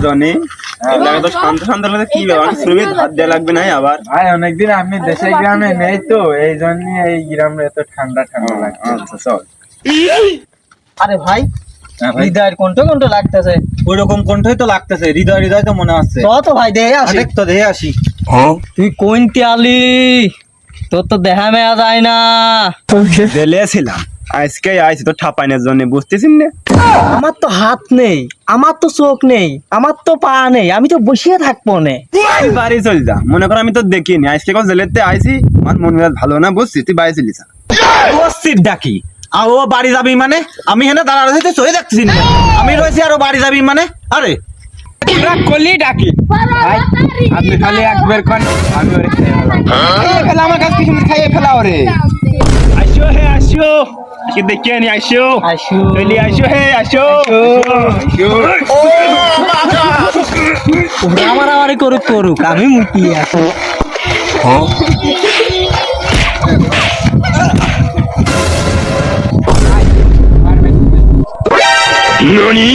জন্য তো শান্ত শান্ত লাগে কি ব্যাপার শ্রমিক হাত দেওয়া লাগবে না আবার ভাই অনেকদিন আমি দেশে গ্রামে নেই তো এই জন্য এই গ্রামে এত ঠান্ডা ঠান্ডা লাগছে। আচ্ছা চল। আরে ভাই হ্যাঁ ভাই হৃদয়ের কণ্ঠ কণ্ঠ লাগতেছে। ওই রকম কণ্ঠই তো লাগতেছে, হৃদয় হৃদয় তো মনে হচ্ছে। তো ভাই দেহে আসি। দেখ তো দেখে আসি। তুই কোনটি আলি? তোর তো দেখা মেয়া যায় না। দিলেছিলাম আজকে আইছি তো ঠাপাইনের জন্য, বুঝতেছিস না? আমার তো হাত নেই, আমার তো চোখ নেই, আমার তো পা নেই, আমি তো বসিয়ে থাকবো না। তুই বাড়ি চল যা, মনে কর আমি তো দেখিনি আজকে কল জেলেতে আইছি, আমার মন মেজাজ ভালো না, বুঝছিস? তুই বাড়ি চলিস বসছিস ডাকি আর ও বাড়ি যাবি মানে? আমি হেনে দাঁড়া রয়েছি তুই চলে যাচ্ছিস না, আমি রয়েছি আর ও বাড়ি যাবি মানে? আরে তোরা কলি ডাকি ভাই, আপনি খালি একবার কোন আমি ওরে খাইয়ে ফেলা, আমার কাছে কিছু খাইয়ে ফেলা ওরে। আসো হে আসো, কি দেখে নি আসো আসো চলি আসো হে আসো। ওরা আমার আমারে করুক করুক, আমি মুটি আছি। ননি